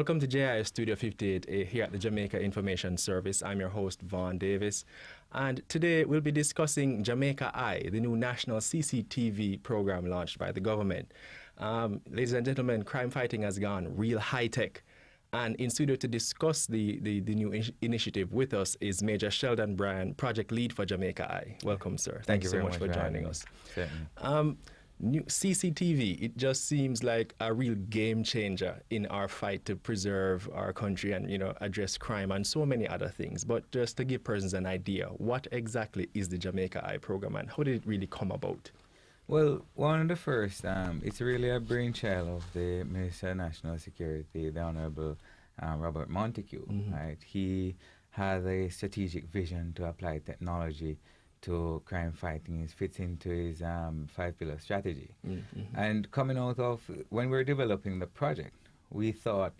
Welcome to JIS Studio 58 here at the Jamaica Information Service. I'm your host, Vaughn Davis. And today we'll be discussing Jamaica Eye, the new national CCTV program launched by the government. Ladies and gentlemen, crime fighting has gone real high-tech. And in studio to discuss the new initiative with us is Major Sheldon Bryan, project lead for Jamaica Eye. Welcome, sir. Thank you so much for joining us. New CCTV, it just seems like a real game changer in our fight to preserve our country and, address crime and so many other things. But just to give persons an idea, what exactly is the Jamaica Eye program and how did it really come about? Well, one of the first, it's really a brainchild of the Minister of National Security, the Honorable Robert Montague, right? He has a strategic vision to apply technology to crime fighting. It fits into his five-pillar strategy. And coming out of, when we were developing the project, we thought,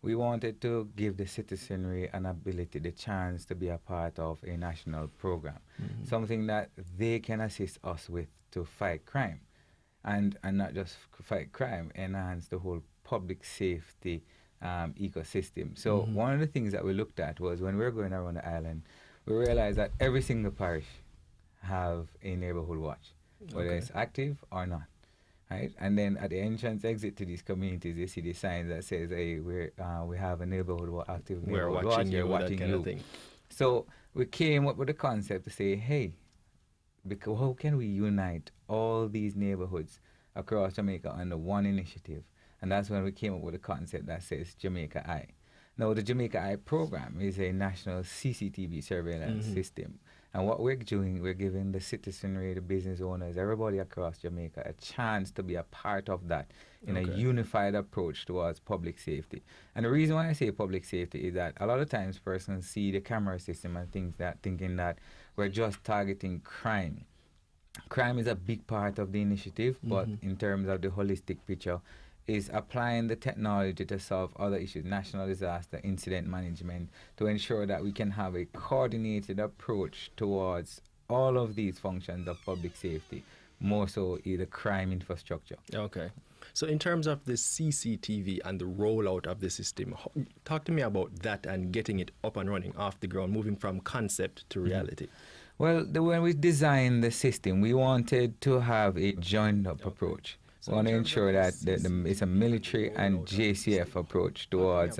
we wanted to give the citizenry an ability, the chance to be a part of a national program, something that they can assist us with to fight crime. And not just fight crime, enhance the whole public safety ecosystem. So one of the things that we looked at was when we were going around the island, we realized that every single parish have a neighborhood watch, whether it's active or not, right? And then at the entrance exit to these communities, you see the signs that says, "Hey, we have a neighborhood active neighborhood watch. We're watching you." So we came up with a concept to say, "Hey, because how can we unite all these neighborhoods across Jamaica under one initiative?" And that's when we came up with a concept that says Jamaica Eye. Now, the Jamaica Eye program is a national CCTV surveillance system. And what we're doing, we're giving the citizenry, the business owners, everybody across Jamaica a chance to be a part of that in a unified approach towards public safety. And the reason why I say public safety is that a lot of times persons see the camera system and thinking that we're just targeting crime. Crime is a big part of the initiative, but in terms of the holistic picture, is applying the technology to solve other issues, national disaster, incident management, to ensure that we can have a coordinated approach towards all of these functions of public safety, more so the crime infrastructure. Okay. So in terms of the CCTV and the rollout of the system, talk to me about that and getting it up and running off the ground, moving from concept to reality. Well, when we designed the system, we wanted to have a joined-up approach. We want to ensure that it's a military and JCF approach towards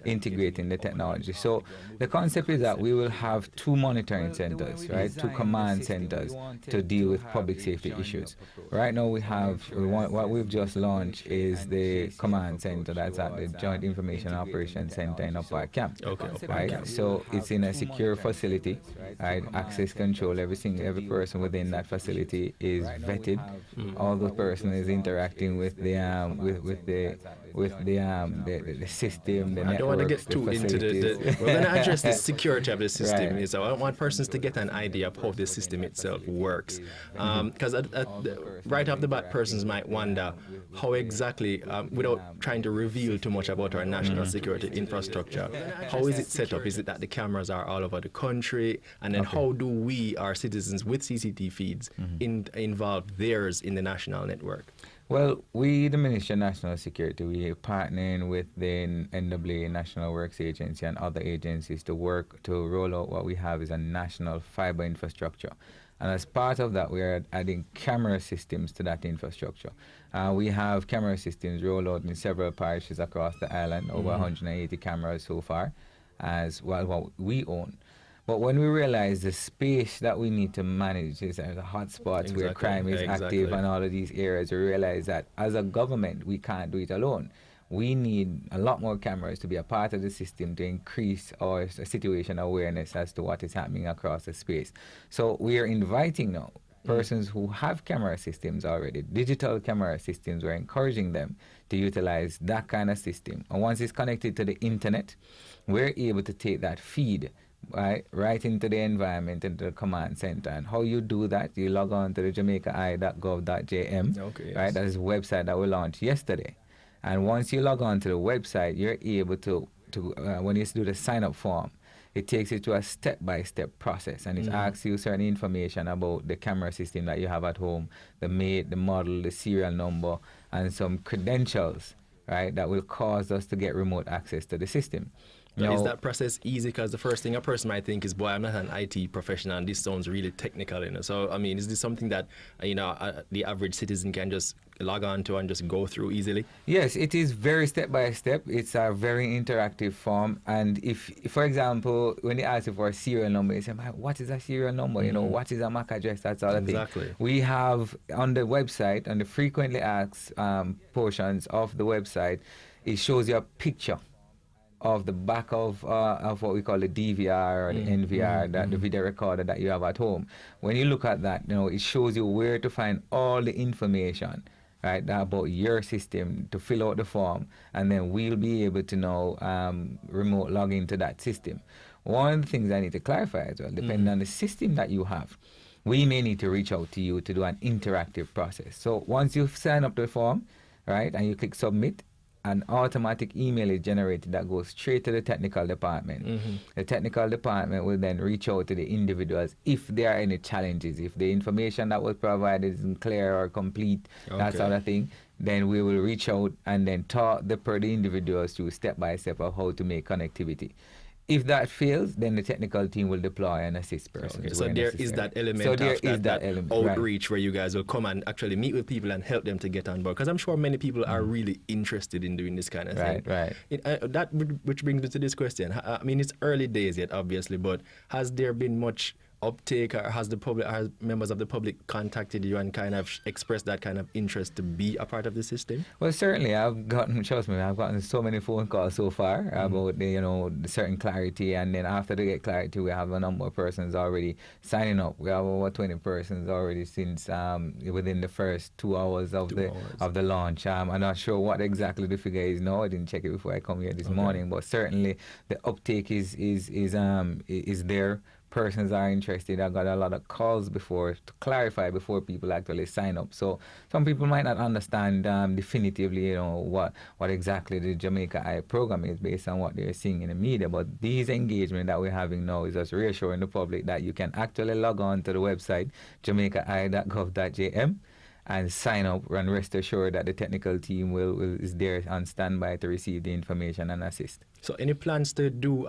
integrating the technology. So the concept is that we will have two monitoring centers, right? Two command centers to deal with public safety issues. Right now what we've just launched is the command center that's at the Joint Information Operations Center in Upper Camp. Right? So it's in a secure facility, right? Access control, every person within that facility is vetted. All the person is interacting with the system, the networks. I don't want to get too into we're going to address the security of the system. Right. So I want persons to get an idea of how the system itself works. Because right off the bat, persons might wonder how exactly, without trying to reveal too much about our national security infrastructure, how is it set up? Is it that the cameras are all over the country? And then how do we, our citizens with CCTV feeds, involve theirs in the national network? Well, we, the Ministry of National Security, we are partnering with the NAA, National Works Agency, and other agencies to work to roll out what we have is a national fiber infrastructure. And as part of that, we are adding camera systems to that infrastructure. We have camera systems rolled out in several parishes across the island, over 180 cameras so far, as well what we own. But when we realize the space that we need to manage is the hotspots where crime is active and all of these areas, we realize that as a government, we can't do it alone. We need a lot more cameras to be a part of the system to increase our situation awareness as to what is happening across the space. So we are inviting now persons who have camera systems already, digital camera systems, we're encouraging them to utilize that kind of system. And once it's connected to the internet, we're able to take that feed right into the environment, into the command center. And how you do that, you log on to the jamaicaeye.gov.jm, right? That is a website that we launched yesterday. And once you log on to the website, you're able to when you do the sign-up form, it takes you to a step-by-step process, and it asks you certain information about the camera system that you have at home, the make, the model, the serial number, and some credentials, right, that will cause us to get remote access to the system. Now, is that process easy? Because the first thing a person might think is, boy, I'm not an IT professional and this sounds really technical, you know. So, I mean, is this something that, the average citizen can just log on to and just go through easily? Yes, it is very step by step. It's a very interactive form. And if, for example, when they ask you for a serial number, you say, what is a serial number? You know, what is a MAC address? That sort of thing. Exactly. We have on the website, on the frequently asked portions of the website, it shows you a picture of the back of what we call the DVR or the NVR, the video recorder that you have at home. When you look at that, it shows you where to find all the information, right, about your system to fill out the form, and then we'll be able to now remote log into that system. One of the things I need to clarify as well, depending on the system that you have, we may need to reach out to you to do an interactive process. So once you've signed up to the form, right, and you click submit, an automatic email is generated that goes straight to the technical department. The technical department will then reach out to the individuals if there are any challenges, if the information that was provided isn't clear or complete, that sort of thing. Then we will reach out and then talk the individuals through step by step of how to make connectivity. If that fails, then the technical team will deploy and assist persons. Okay, so there is that element of that outreach, right, where you guys will come and actually meet with people and help them to get on board. Because I'm sure many people are really interested in doing this kind of thing. Right. Which brings me to this question. I mean, it's early days yet, obviously, but has there been much uptake, or has members of the public contacted you and kind of expressed that kind of interest to be a part of the system? Well, certainly, I've gotten so many phone calls so far about the certain clarity, and then after they get clarity, we have a number of persons already signing up. We have over 20 persons already since within the first 2 hours of the launch. I'm not sure what exactly the figure is now. I didn't check it before I come here this morning, but certainly the uptake is there. Persons are interested. I got a lot of calls before to clarify before people actually sign up. So some people might not understand definitively, what exactly the Jamaica Eye program is based on what they're seeing in the media. But these engagement that we're having now is just reassuring the public that you can actually log on to the website jamaicaeye.gov.jm and sign up, and rest assured that the technical team is there on standby to receive the information and assist. So any plans to do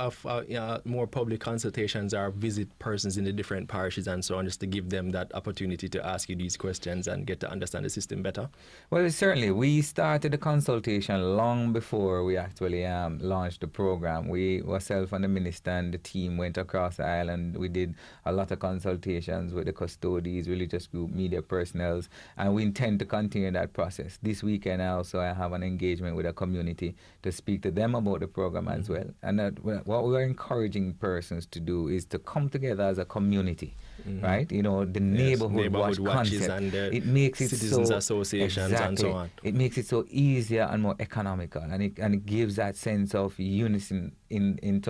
more public consultations or visit persons in the different parishes and so on, just to give them that opportunity to ask you these questions and get to understand the system better? Well, certainly. We started the consultation long before we actually launched the program. We, myself and the minister and the team, went across the island. We did a lot of consultations with the custodies, religious group, media personnel, and we intend to continue that process. This weekend also I have an engagement with a community to speak to them about the program as well. And what we're encouraging persons to do is to come together as a community, right? The neighborhood watch concept. And it makes it citizens associations and so on. It makes it so easier and more economical, and it gives that sense of unison in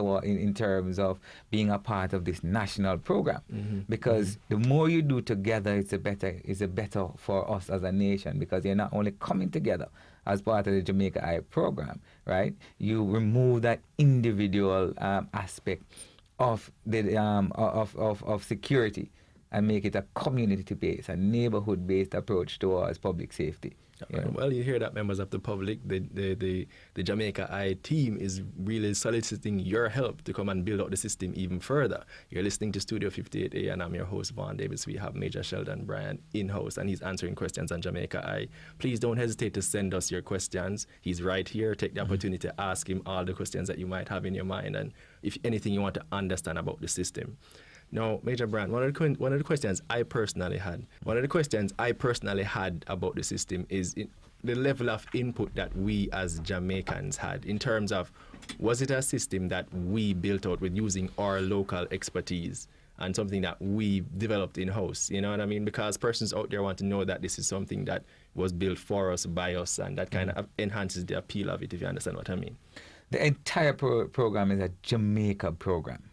terms of being a part of this national program. Because the more you do together, it's a better for us as a nation, because you're not only coming together as part of the Jamaica Eye program, right? You remove that individual aspect of the of security and make it a community-based, a neighborhood-based approach towards public safety. Well, you hear that, members of the public. The Jamaica Eye team is really soliciting your help to come and build out the system even further. You're listening to Studio 58A, and I'm your host, Vaughn Davis. We have Major Sheldon Bryant in-house, and he's answering questions on Jamaica Eye. Please don't hesitate to send us your questions. He's right here. Take the opportunity to ask him all the questions that you might have in your mind, and if anything you want to understand about the system. Now, Major Bryant, one of the questions I personally had about the system is the level of input that we as Jamaicans had in terms of, was it a system that we built out with using our local expertise and something that we developed in-house, you know what I mean? Because persons out there want to know that this is something that was built for us, by us, and that kind of enhances the appeal of it, if you understand what I mean. The entire program is a Jamaica program.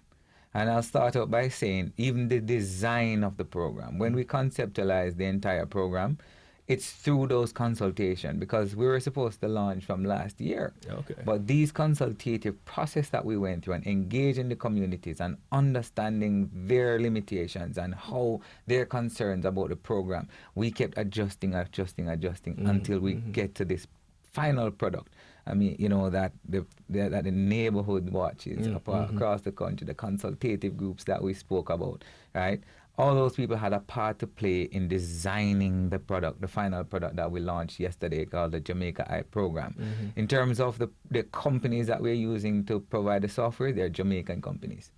And I'll start out by saying, even the design of the program, when we conceptualize the entire program, it's through those consultations, because we were supposed to launch from last year. Okay. But these consultative process that we went through and engaging the communities and understanding their limitations and how their concerns about the program, we kept adjusting until we get to this final product. I mean, that the neighborhood watches across the country, the consultative groups that we spoke about, right? All those people had a part to play in designing the product, the final product that we launched yesterday called the Jamaica Eye program. In terms of the companies that we're using to provide the software, they're Jamaican companies.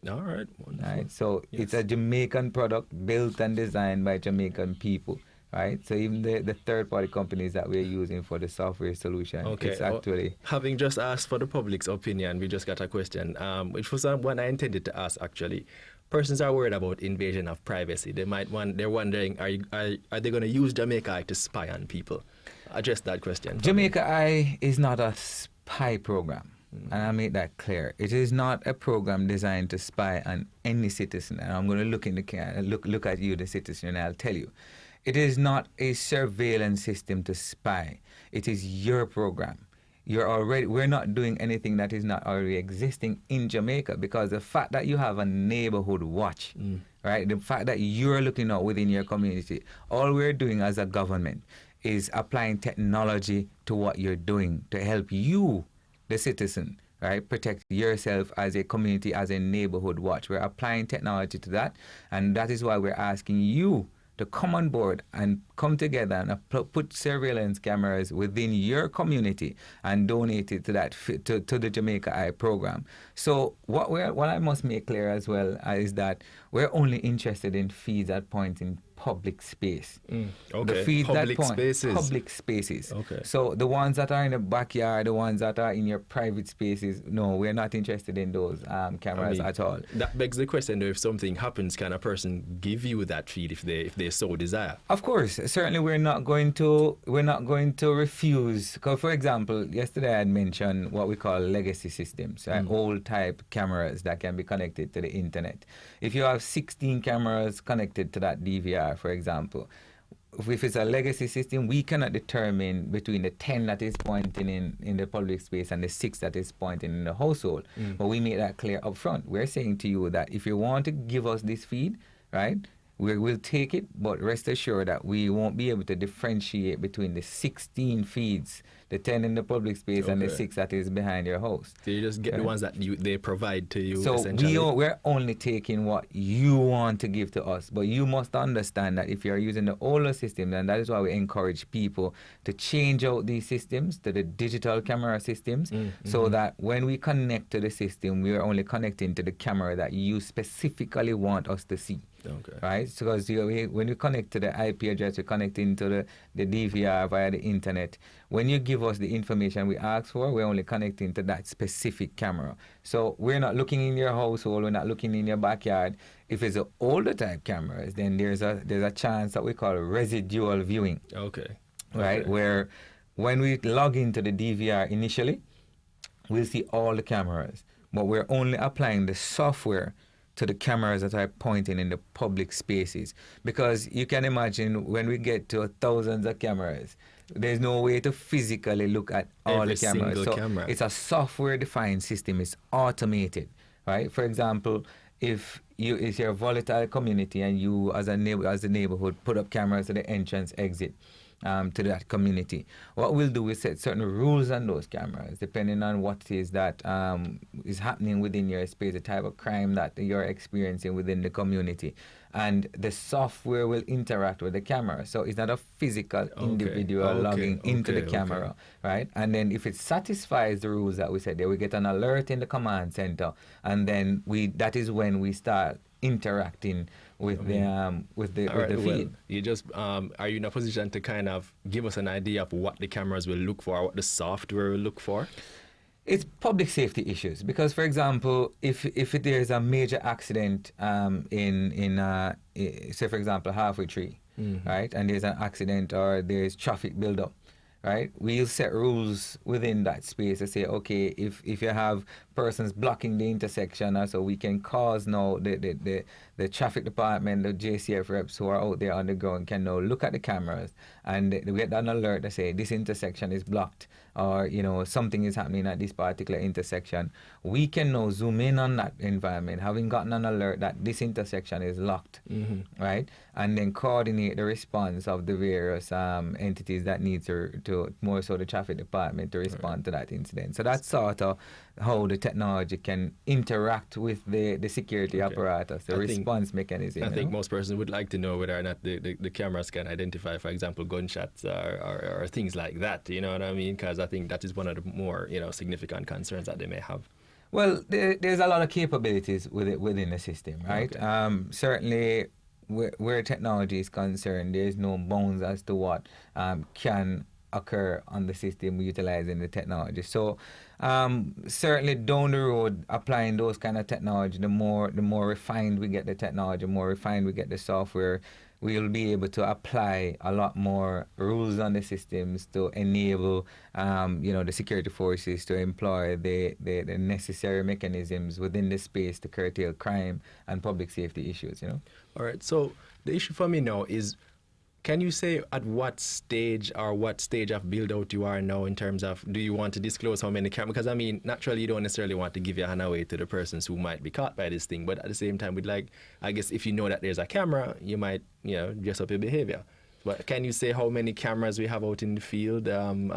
All right, wonderful. Right, so it's a Jamaican product built and designed by Jamaican people. Right, so even the third-party companies that we're using for the software solution, it's actually... Having just asked for the public's opinion, we just got a question, which was one I intended to ask, actually. Persons are worried about invasion of privacy. They're wondering, are they going to use Jamaica Eye to spy on people? Address that question. Jamaica Eye is not a spy program, and I make that clear. It is not a program designed to spy on any citizen. And I'm going to look in the look at you, the citizen, and I'll tell you. It is not a surveillance system to spy. It is your program. We're not doing anything that is not already existing in Jamaica, because the fact that you have a neighborhood watch, right? The fact that you're looking out within your community, all we're doing as a government is applying technology to what you're doing to help you, the citizen, right? Protect yourself as a community, as a neighborhood watch. We're applying technology to that, and that is why we're asking you to come on board and come together and put surveillance cameras within your community and donate it to that to the Jamaica Eye program. So what I must make clear as well is that we're only interested in feeds at points in public space. Okay. The feeds public that point, spaces. Public spaces. Okay. So the ones that are in the backyard, the ones that are in your private spaces, no, we're not interested in those cameras at all. That begs the question, though, if something happens, can a person give you that feed if they so desire? Of course, certainly we're not going to refuse. Because, for example, yesterday I had mentioned what we call legacy systems, right? Old type cameras that can be connected to the internet. If you have 16 cameras connected to that DVR, for example, if it's a legacy system, we cannot determine between the 10 that is pointing in the public space and the 6 that is pointing in the household. But we make that clear up front. We're saying to you that if you want to give us this feed, right, we will take it, but rest assured that we won't be able to differentiate between the 16 feeds, the 10 in the public space and the 6 that is behind your house. So you just get the ones that they provide to you, so essentially? we're only taking what you want to give to us, but you must understand that if you're using the older system, and that is why we encourage people to change out these systems to the digital camera systems, so that when we connect to the system, we are only connecting to the camera that you specifically want us to see. Okay. Right? So because when you connect to the IP address, you're connecting to the DVR via the internet. When you give us the information we ask for, we're only connecting to that specific camera. So we're not looking in your household, we're not looking in your backyard. If it's an older type cameras, then there's a chance that we call residual viewing. Okay. Right? Okay. Where when we log into the DVR initially, we'll see all the cameras, but we're only applying the software to the cameras that are pointing in the public spaces. Because you can imagine when we get to thousands of cameras, there's no way to physically look at all the cameras. Single so camera. It's a software-defined system. It's automated, right? For example, if you're a volatile community and you as a neighborhood put up cameras at the entrance exit to that community, what we'll do is set certain rules on those cameras depending on what it is that is happening within your space, the type of crime that you're experiencing within the community, and the software will interact with the camera. So it's not a physical individual logging into the camera, right? And then if it satisfies the rules that we said there, we get an alert in the command center, and then that is when we start interacting with the feed. Well, you just are you in a position to kind of give us an idea of what the cameras will look for, what the software will look for? It's public safety issues because, for example, if there's a major accident in say for example Halfway Tree, right, and there's an accident or there's traffic buildup, right, we'll set rules within that space to say, okay, if you have persons blocking the intersection, so we can cause now the the traffic department, the JCF reps who are out there on the ground can now look at the cameras and they get an alert that say this intersection is blocked, or something is happening at this particular intersection. We can now zoom in on that environment, having gotten an alert that this intersection is locked, right? And then coordinate the response of the various entities that need to more so the traffic department to respond to that incident. So that's sort of how the technology can interact with the security apparatus, the response mechanism. I think most persons would like to know whether or not the cameras can identify, for example, gunshots or things like that. You know what I mean? Because I think that is one of the more significant concerns that they may have. Well, there's a lot of capabilities within the system, right? Okay. Certainly, where technology is concerned, there's no bounds as to what can occur on the system utilizing the technology. So certainly down the road, applying those kind of technology, the more refined we get the technology, the more refined we get the software, we'll be able to apply a lot more rules on the systems to enable the security forces to employ the necessary mechanisms within the space to curtail crime and public safety issues. All right. So the issue for me now is, can you say at what stage of build out you are now in terms of, do you want to disclose how many cameras? Because I mean, naturally you don't necessarily want to give your hand away to the persons who might be caught by this thing, but at the same time, I guess if you know that there's a camera, you might, dress up your behavior. But can you say how many cameras we have out in the field and,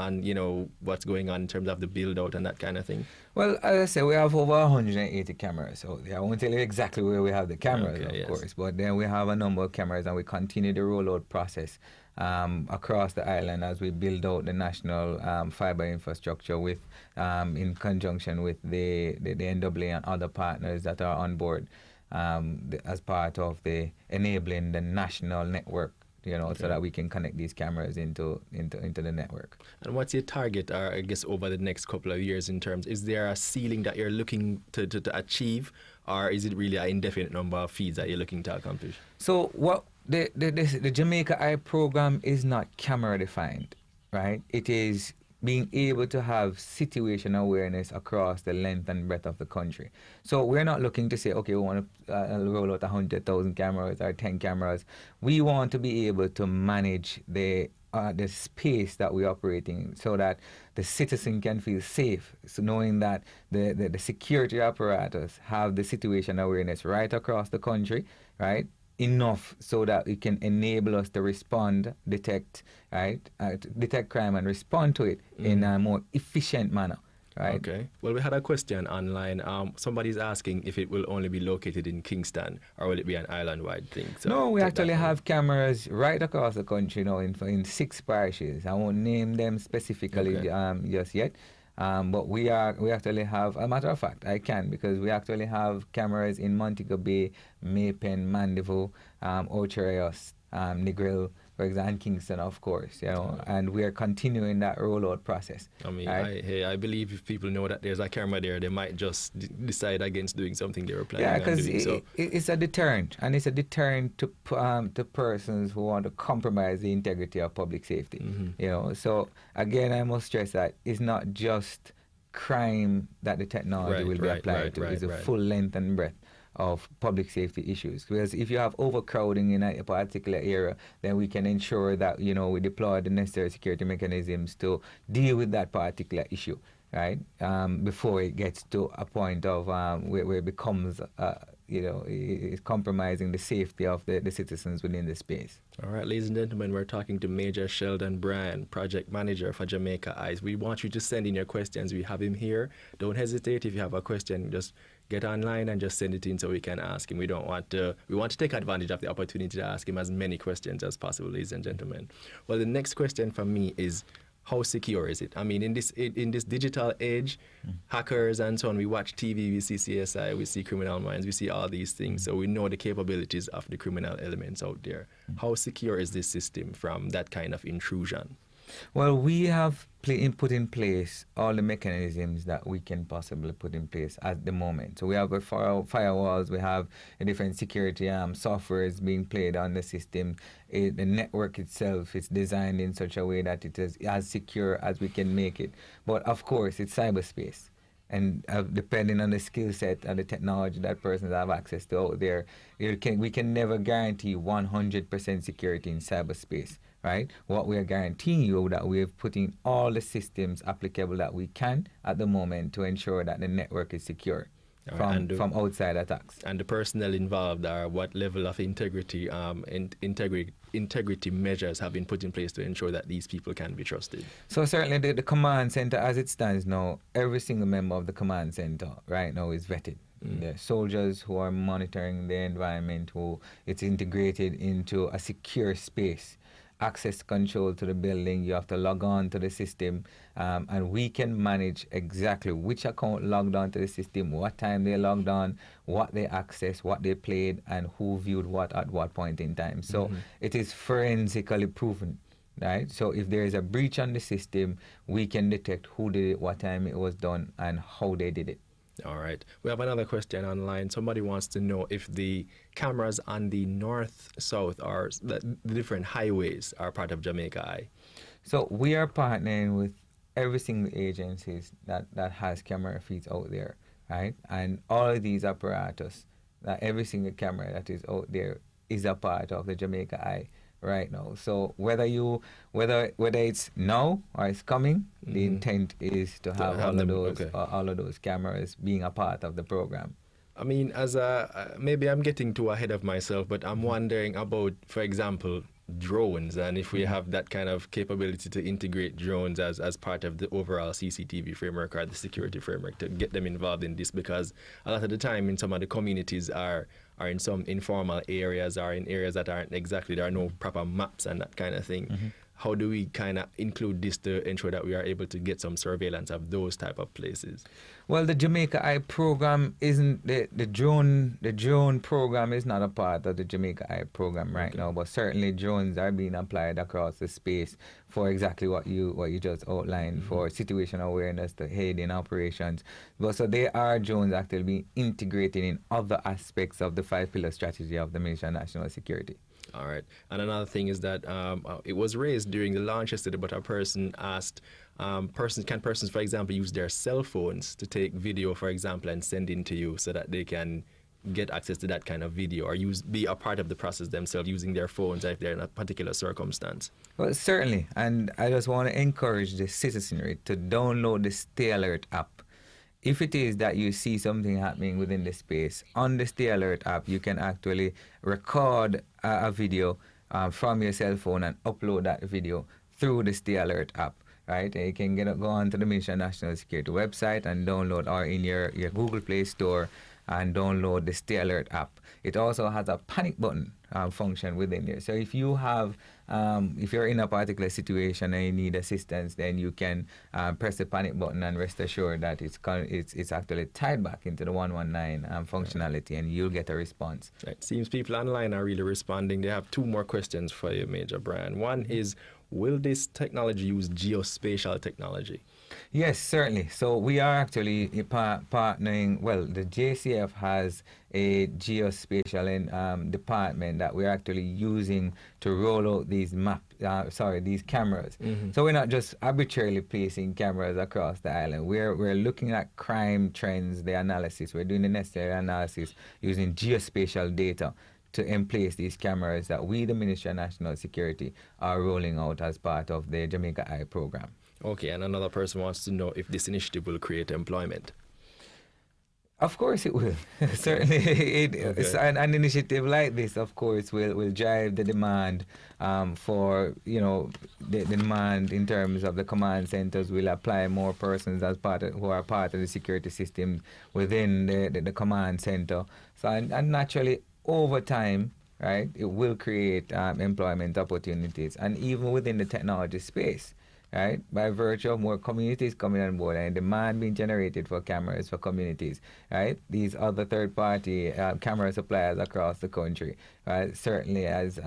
what's going on in terms of the build out and that kind of thing? Well, as I say, we have over 180 cameras out there. I won't tell you exactly where we have the cameras, of course, but then we have a number of cameras and we continue the rollout process across the island as we build out the national fiber infrastructure with, in conjunction with the NAA and other partners that are on board as part of the enabling the national network. So that we can connect these cameras into the network. And what's your target, I guess, over the next couple of years in terms, is there a ceiling that you're looking to achieve, or is it really an indefinite number of feeds that you're looking to accomplish? So what the Jamaica Eye program is not camera defined, right? It is being able to have situation awareness across the length and breadth of the country. So we're not looking to say, okay, we want to roll out 100,000 cameras or 10 cameras. We want to be able to manage the space that we operate in so that the citizen can feel safe, so knowing that the security apparatus have the situation awareness right across the country, right? Enough so that it can enable us to respond, detect crime and respond to it in a more efficient manner, right? Okay. Well, we had a question online. Somebody's asking if it will only be located in Kingston or will it be an island-wide thing? So no, we actually have cameras right across the country now in 6 parishes. I won't name them specifically just yet. But we actually have, a matter of fact, I can, because we actually have cameras in Montego Bay, Maypen, Mandeville, Ocho Rios, Negril, for example, and Kingston, of course, and we are continuing that rollout process. I mean, right? I believe if people know that there's a camera there, they might just decide against doing something they were planning on doing. Yeah, because it's a deterrent, and it's a deterrent to persons who want to compromise the integrity of public safety. So again, I must stress that it's not just crime that the technology will be applied to. It's a full length and breadth of public safety issues. Because if you have overcrowding in a particular area, then we can ensure that we deploy the necessary security mechanisms to deal with that particular issue, right? Before it gets to a point of where it becomes it's compromising the safety of the citizens within the space. All right, ladies and gentlemen, we're talking to Major Sheldon Bryan, Project Manager for Jamaica Eyes. We want you to send in your questions. We have him here. Don't hesitate. If you have a question, just get online and just send it in so we can ask him. We want to take advantage of the opportunity to ask him as many questions as possible, ladies and gentlemen. Well, the next question from me is, how secure is it? I mean, in this digital age, hackers and so on, we watch TV, we see CSI, we see Criminal Minds, we see all these things, so we know the capabilities of the criminal elements out there. How secure is this system from that kind of intrusion? Well, we have put in place all the mechanisms that we can possibly put in place at the moment. So we have firewalls, we have a different security softwares being played on the system. The network itself is designed in such a way that it is as secure as we can make it. But of course, it's cyberspace, And depending on the skill set and the technology that persons have access to out there, we can never guarantee 100% security in cyberspace, right? What we are guaranteeing you that we have put in all the systems applicable that we can at the moment to ensure that the network is secure from outside attacks. And the personnel involved are what level of integrity integrity measures have been put in place to ensure that these people can be trusted? So certainly the command center as it stands now, every single member of the command center right now is vetted. The soldiers who are monitoring the environment, who it's integrated into a secure space. Access control to the building, you have to log on to the system, and we can manage exactly which account logged on to the system, what time they logged on, what they accessed, what they played, and who viewed what at what point in time. So it is forensically proven, right? So if there is a breach on the system, we can detect who did it, what time it was done, and how they did it. All right. We have another question online. Somebody wants to know if the cameras on the north-south or the different highways are part of Jamaica Eye. So we are partnering with every single agencies that has camera feeds out there, right? And all of these apparatus, that every single camera that is out there is a part of the Jamaica Eye right now. So whether it's now or it's coming, the intent is to have all of those cameras being a part of the program. I mean, maybe I'm getting too ahead of myself, but I'm wondering about, for example, drones, and if we have that kind of capability to integrate drones as part of the overall CCTV framework or the security framework to get them involved in this, because a lot of the time in some of the communities are in some informal areas or in areas that aren't exactly, there are no proper maps and that kind of thing. How do we kind of include this to ensure that we are able to get some surveillance of those type of places? Well, the Jamaica Eye program isn't the drone program is not a part of the Jamaica Eye program right now, but certainly drones are being applied across the space for exactly what you just outlined, for situational awareness, to aid in operations. But so they are drones actually being integrated in other aspects of the 5-pillar strategy of the Ministry of National Security. All right. And another thing is that it was raised during the launch yesterday, but a person asked, can persons, for example, use their cell phones to take video, for example, and send in to you so that they can get access to that kind of video, or be a part of the process themselves using their phones if they're in a particular circumstance? Well, certainly. And I just want to encourage the citizenry to download the Stay Alert app. If it is that you see something happening within the space, on the Stay Alert app, you can actually record a video from your cell phone and upload that video through the Stay Alert app, right? And you can go on to the Ministry of National Security website and download, or in your Google Play Store, and download the Stay Alert app. It also has a panic button function within there. So if you have, if you're in a particular situation and you need assistance, then you can press the panic button and rest assured that it's actually tied back into the 119 functionality, and you'll get a response. It seems people online are really responding. They have two more questions for you, Major Brian. One is, will this technology use geospatial technology? Yes, certainly. So we are actually partnering. Well, the JCF has a geospatial department that we're actually using to roll out these these cameras. So we're not just arbitrarily placing cameras across the island. We're looking at crime trends, the analysis. We're doing the necessary analysis using geospatial data to emplace these cameras that we, the Ministry of National Security, are rolling out as part of the Jamaica Eye program. Okay, and another person wants to know if this initiative will create employment. Of course it will. Certainly, an initiative like this, of course, will drive the demand for, the demand in terms of the command centers. Will apply more persons who are part of the security system within the command center. So, and naturally, over time, right, it will create employment opportunities, and even within the technology space. Right, by virtue of more communities coming on board and demand being generated for cameras for communities, right? These other third-party camera suppliers across the country, right? Certainly, as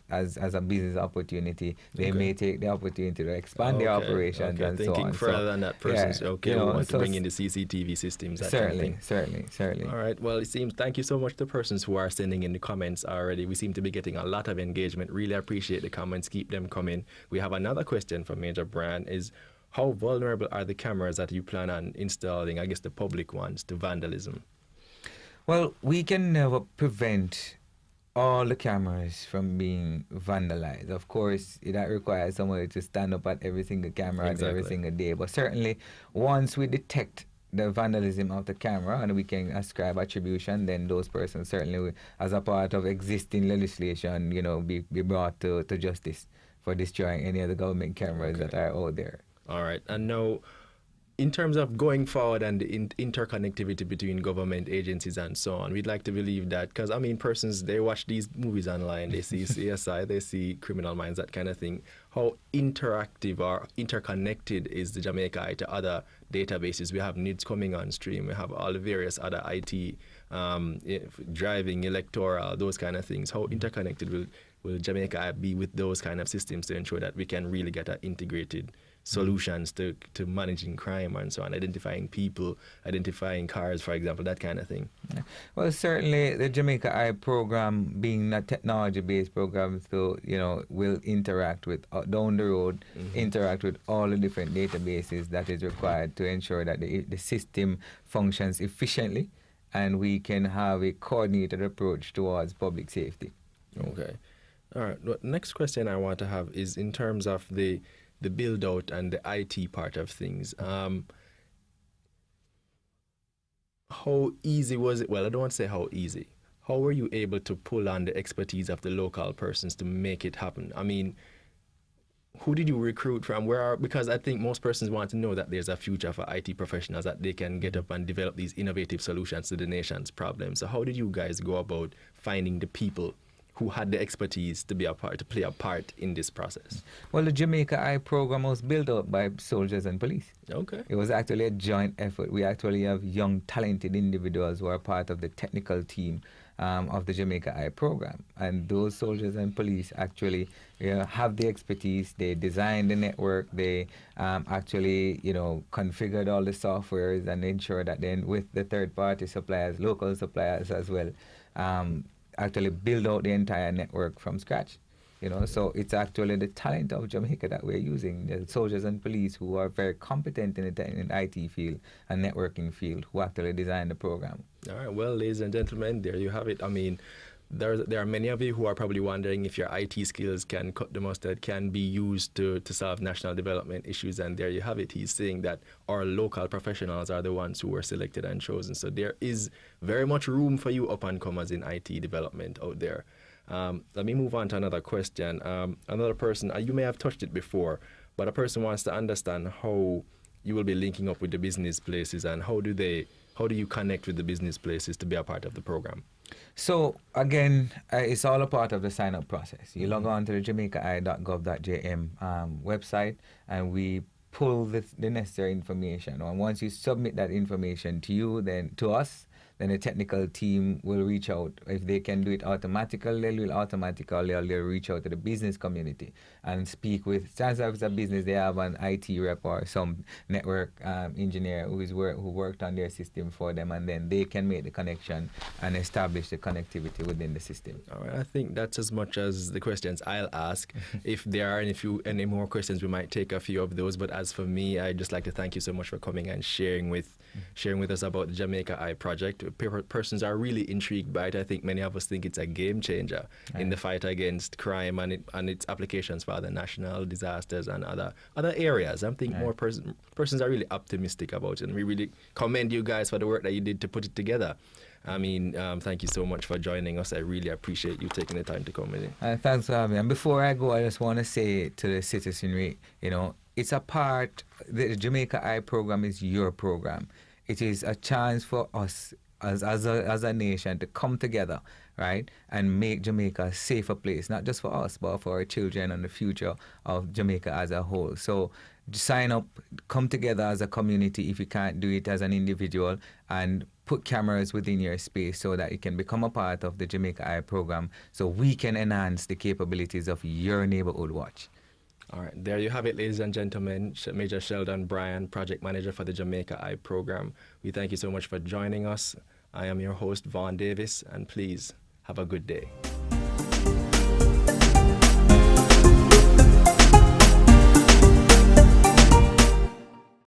a business opportunity, they may take the opportunity to expand their operations and so on. Thinking further than that person's we want to bring in the CCTV systems. That certainly. All right. Well, it seems. Thank you so much to the persons who are sending in the comments already. We seem to be getting a lot of engagement. Really appreciate the comments. Keep them coming. We have another question from Major Brian, is how vulnerable are the cameras that you plan on installing, I guess the public ones, to vandalism? Well, we can never prevent all the cameras from being vandalized. Of course, that requires somebody to stand up at every single camera at every Exactly. single day. But certainly, once we detect the vandalism of the camera and we can ascribe attribution, then those persons certainly, as a part of existing legislation, be brought to justice for destroying any of the government cameras that are out there. All right. And now, in terms of going forward and the interconnectivity between government agencies and so on, we'd like to believe that, because I mean, persons, they watch these movies online, they see CSI, they see Criminal Minds, that kind of thing. How interactive or interconnected is the Jamaica Eye to other databases? We have NIDS coming on stream, we have all the various other IT, driving, electoral, those kind of things. How interconnected will Jamaica Eye be with those kind of systems to ensure that we can really get an integrated solutions to managing crime and so on, identifying people, identifying cars, for example, that kind of thing? Well, certainly the Jamaica Eye program, being a technology-based program, so will interact with down the road, interact with all the different databases that is required to ensure that the system functions efficiently, and we can have a coordinated approach towards public safety. Okay. All right. Well, next question I want to have is in terms of the build out and the IT part of things. How easy was it? Well, I don't want to say how easy. How were you able to pull on the expertise of the local persons to make it happen? I mean, who did you recruit from? Because I think most persons want to know that there's a future for IT professionals, that they can get up and develop these innovative solutions to the nation's problems. So how did you guys go about finding the people who had the expertise to play a part in this process? Well, the Jamaica Eye program was built up by soldiers and police. Okay. It was actually a joint effort. We actually have young, talented individuals who are part of the technical team of the Jamaica Eye program. And those soldiers and police actually have the expertise. They designed the network. They actually, configured all the softwares and ensured that then with the third-party suppliers, local suppliers as well, actually build out the entire network from scratch. So it's actually the talent of Jamaica that we're using, the soldiers and police who are very competent in the IT field and networking field, who actually designed the program. All right. Well, ladies and gentlemen, there you have it. I mean, there are many of you who are probably wondering if your IT skills can cut the mustard, can be used to solve national development issues, and there you have it. He's saying that our local professionals are the ones who were selected and chosen. So there is very much room for you up-and-comers in IT development out there. Let me move on to another question. Another person, you may have touched it before, but a person wants to understand how you will be linking up with the business places, and how do you connect with the business places to be a part of the program? So again, it's all a part of the sign-up process. You log on to the jamaicaeye.gov.jm website, and we pull the necessary information. And once you submit that information to us, then the technical team will reach out. If they can do it automatically, they'll reach out to the business community and speak with, chances of it's a business, they have an IT rep or some network engineer who worked on their system for them, and then they can make the connection and establish the connectivity within the system. All right, I think that's as much as the questions I'll ask. If there are any more questions, we might take a few of those. But as for me, I'd just like to thank you so much for coming and sharing with us about the Jamaica Eye project. Persons are really intrigued by it. I think many of us think it's a game changer in the fight against crime and its applications for other national disasters and other areas. I think more persons are really optimistic about it, and we really commend you guys for the work that you did to put it together. I mean, thank you so much for joining us. I really appreciate you taking the time to come with it. Thanks for having me. And before I go, I just want to say to the citizenry, it's the Jamaica Eye program is your program. It is a chance for us as a nation to come together, right, and make Jamaica a safer place, not just for us, but for our children and the future of Jamaica as a whole. So sign up, come together as a community if you can't do it as an individual, and put cameras within your space so that you can become a part of the Jamaica Eye program, so we can enhance the capabilities of your neighborhood watch. All right, there you have it, ladies and gentlemen. Major Sheldon Bryan, Project Manager for the Jamaica Eye program. We thank you so much for joining us. I am your host, Vaughn Davis, and please have a good day.